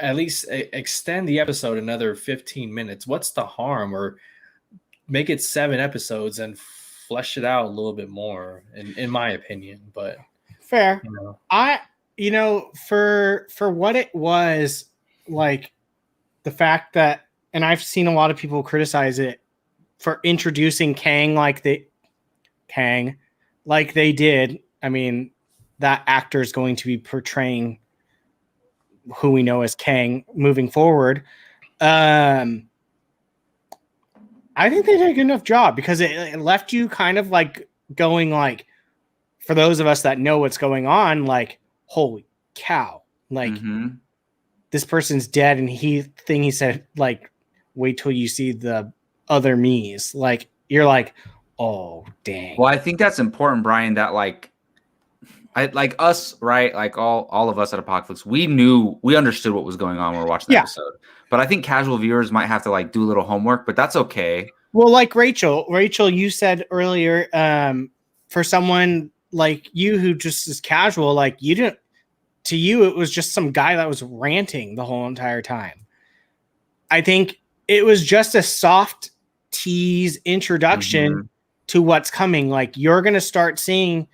at least extend the episode another 15 minutes. What's the harm? Or make it 7 episodes and flesh it out a little bit more, in my opinion. But fair. For what it was, the fact that, and I've seen a lot of people criticize it for introducing Kang like they did. I mean, that actor is going to be portraying who we know as Kang moving forward. I think they did a good enough job because it left you kind of going for those of us that know what's going on, holy cow, this person's dead. And he said, wait till you see the other me's. You're like, oh, dang. Well, I think that's important, Brian, that us, right? All of us at Apocalypse, we understood what was going on when we were watching the episode. But I think casual viewers might have to do a little homework, but that's okay. Well, Rachel, you said earlier, for someone like you who just is casual, like you didn't, to you, it was just some guy that was ranting the whole entire time. I think it was just a soft tease introduction to what's coming. Like you're going to start seeing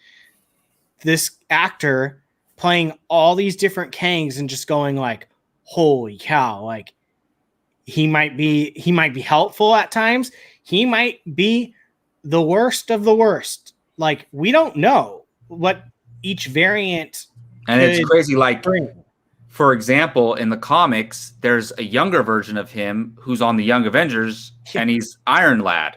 this actor playing all these different Kangs and just going like, holy cow. Like he might be helpful at times. He might be the worst of the worst. Like we don't know what each variant. And it's crazy. Like, bring. For example, in the comics, there's a younger version of him who's on the Young Avengers, and he's Iron Lad.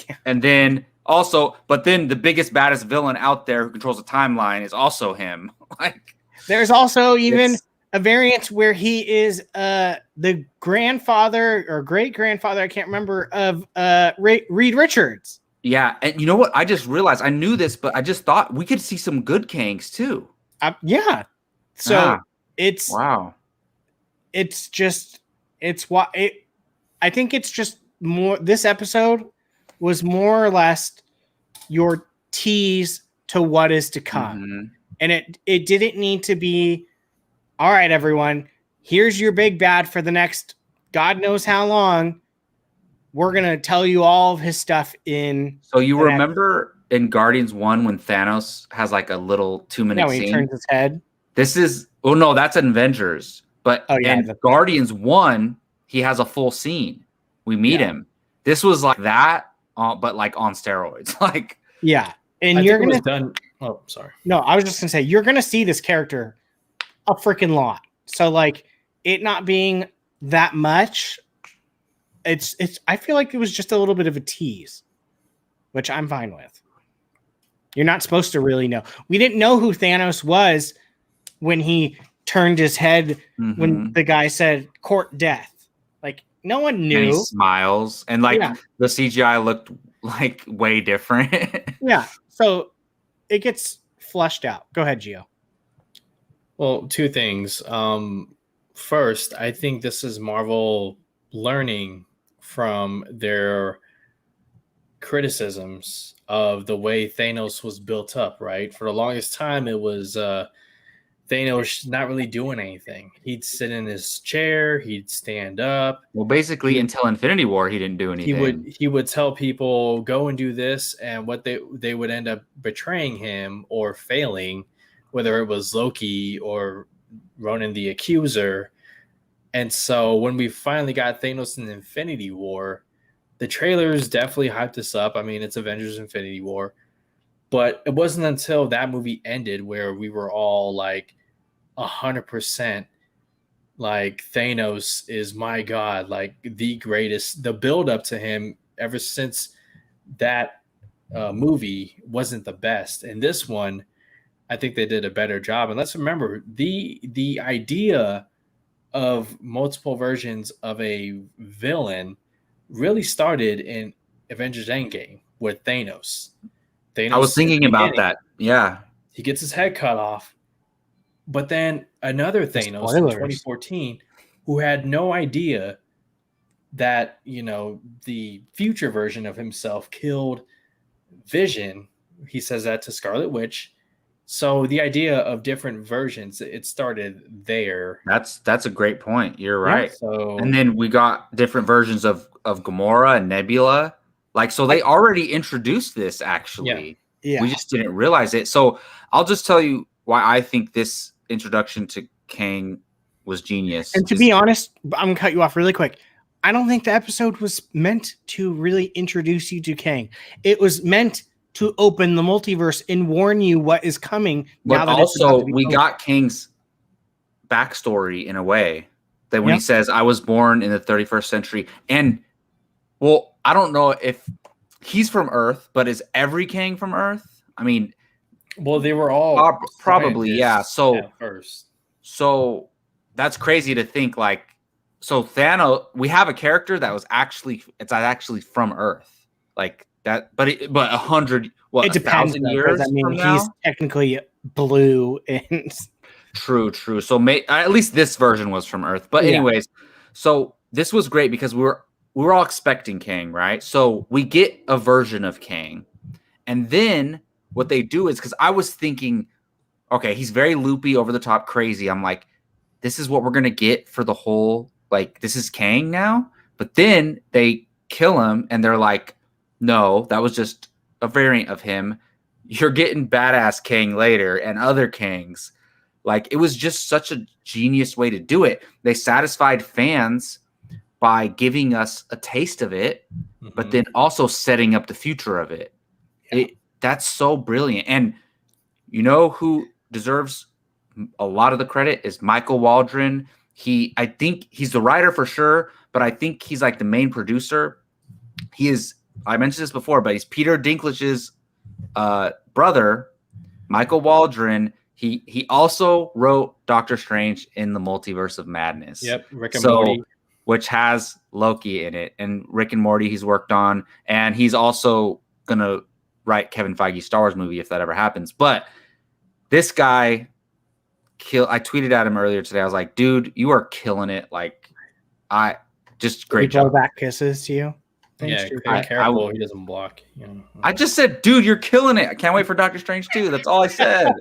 Yeah. And then also, but then the biggest, baddest villain out there who controls the timeline is also him. Like, there's also even a variant where he is the grandfather or great grandfather, I can't remember, of Reed Richards. Yeah, and you know what? I just realized I knew this, but I just thought we could see some good Kangs too. Yeah. So it's wow. It's just I think it's just more. This episode was more or less your tease to what is to come, and it didn't need to be. All right, everyone. Here's your big bad for the next God knows how long. We're gonna tell you all of his stuff in. So you remember in Guardians 1 when Thanos has like a little 2-minute scene? He turns his head. This is no, that's Avengers. But in Guardians 1, he has a full scene. We meet him. This was like that, but like on steroids. Like and you're gonna done. Oh, sorry. No, I was just gonna say you're gonna see this character a freaking lot. So like it not being that much. It's I feel like it was just a little bit of a tease, which I'm fine with. You're not supposed to really know. We didn't know who Thanos was when he turned his head when the guy said court death. Like no one knew. And he smiles and like the CGI looked like way different. Yeah. So it gets flushed out. Go ahead, Gio. Well, two things. First, I think this is Marvel learning from their criticisms of the way Thanos was built up, right? For the longest time, it was Thanos not really doing anything. He'd sit in his chair, he'd stand up. Well, basically, until Infinity War, he didn't do anything. He would tell people, go and do this, and what they would end up betraying him or failing, whether it was Loki or Ronan the Accuser. And so when we finally got Thanos in Infinity War, the trailers definitely hyped us up. I mean, it's Avengers Infinity War. But it wasn't until that movie ended where we were all like 100% like Thanos is my God, like the greatest. The build up to him ever since that movie wasn't the best. And this one, I think they did a better job. And let's remember the idea of multiple versions of a villain really started in Avengers Endgame with Thanos. I was thinking about that. Yeah. He gets his head cut off. But then another Thanos in 2014 who had no idea that, the future version of himself killed Vision. He says that to Scarlet Witch. So the idea of different versions, it started there. That's a great point. You're right. So, and then we got different versions of Gamora and Nebula. Like, so they already introduced this, actually. Yeah. We just didn't realize it. So I'll just tell you why I think this introduction to Kang was genius. And to be honest, I'm going to cut you off really quick. I don't think the episode was meant to really introduce you to Kang. It was meant to open the multiverse and warn you what is coming. But also, we got Kang's backstory in a way that when he says, I was born in the 31st century. And, well, I don't know if he's from Earth, but is every Kang from Earth? I mean, well, they were all probably, yeah. So that's crazy to think. Like, so Thanos, we have a character that was actually from Earth, like that. But 100, it depends. 1,000 years. I mean, he's technically blue and true. So at least this version was from Earth. But anyways, so this was great because we were all expecting Kang, right? So we get a version of Kang, and then what they do is, because I was thinking, okay, he's very loopy, over the top, crazy. I'm like, this is what we're gonna get for the whole, like, this is Kang now. But then they kill him, and they're like, no, that was just a variant of him. You're getting badass Kang later and other Kangs. Like, it was just such a genius way to do it. They satisfied fans by giving us a taste of it, but then also setting up the future of it. That's so brilliant. And you know who deserves a lot of the credit is Michael Waldron. I think he's the writer for sure, but I think he's like the main producer. He is, I mentioned this before, but he's Peter Dinklage's brother, Michael Waldron. He also wrote Doctor Strange in the Multiverse of Madness. Yep, Rick and Morty, which has Loki in it, and Rick and Morty he's worked on, and he's also gonna write Kevin Feige's Star Wars movie if that ever happens. But this guy, I tweeted at him earlier today. I was like, dude, you are killing it. Like, just great job. Back kisses to you. Thanks, be careful. He doesn't block. You know. I just said, dude, you're killing it. I can't wait for Doctor Strange 2. That's all I said.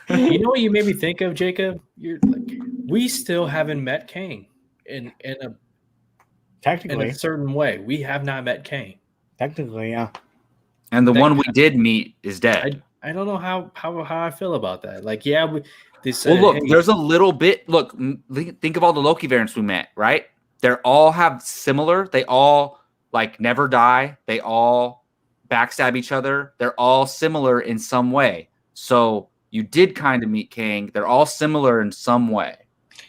You know what you made me think of, Jacob? We still haven't met Kang in a certain way. We have not met Kang. Technically, yeah. And the one we did meet is dead. I don't know how I feel about that. Like, yeah, they said. Well, look, there's a little bit. Look, think of all the Loki variants we met. Right? They all have similar. They all like never die. They all backstab each other. They're all similar in some way. So you did kind of meet Kang. They're all similar in some way.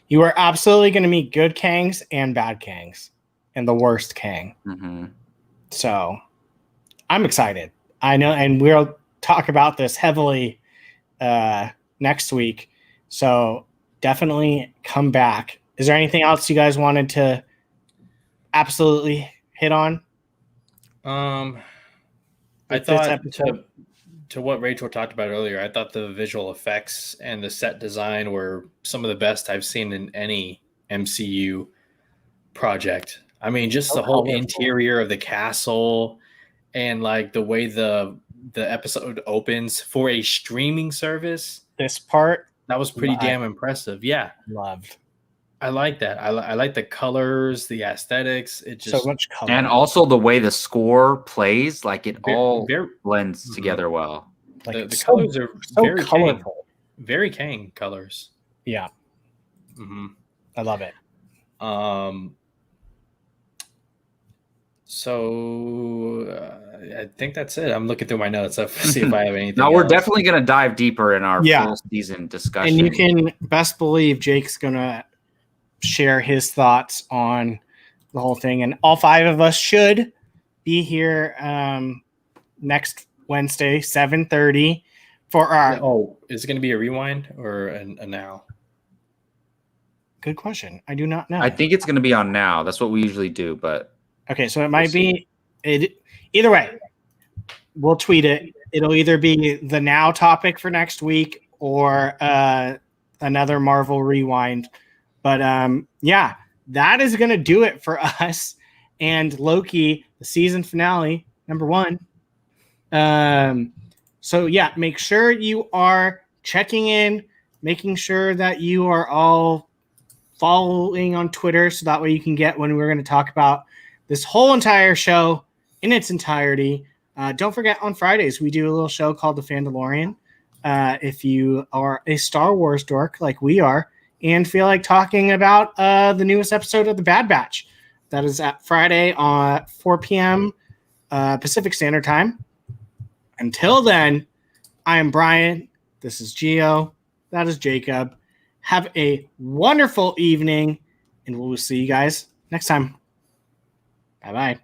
You are absolutely going to meet good Kangs and bad Kangs, and the worst Kang. Mm-hmm. So I'm excited. I know, and we'll talk about this heavily next week. So definitely come back. Is there anything else you guys wanted to absolutely hit on? I thought to what Rachel talked about earlier, I thought the visual effects and the set design were some of the best I've seen in any MCU project. I mean, just the whole interior of the castle and like the way the episode opens for a streaming service. This part, that was pretty damn impressive. Yeah. Loved. I like that. I like the colors, the aesthetics. It just so much color, and also the way the score plays, like it all blends together well. Like the colors are so very colorful, very Kang colors. Yeah, I love it. So I think that's it. I'm looking through my notes to see if I have anything. Now we're definitely going to dive deeper in our full season discussion, and you can best believe Jake's going to share his thoughts on the whole thing, and all 5 of us should be here next Wednesday, 7:30 for our. Oh, is it going to be a rewind or a now? Good question. I do not know. I think it's going to be on now. That's what we usually do, but okay, so it might be it. Either way, we'll tweet it. It'll either be the now topic for next week or another Marvel rewind. But yeah, that is going to do it for us and Loki, the season finale, number 1. So yeah, make sure you are checking in, making sure that you are all following on Twitter so that way you can get when we're going to talk about this whole entire show in its entirety. Don't forget, on Fridays, we do a little show called The Fandalorian. If you are a Star Wars dork like we are, and feel like talking about the newest episode of The Bad Batch. That is at Friday on 4 p.m. Pacific Standard Time. Until then, I am Brian. This is Gio. That is Jacob. Have a wonderful evening, and we'll see you guys next time. Bye-bye.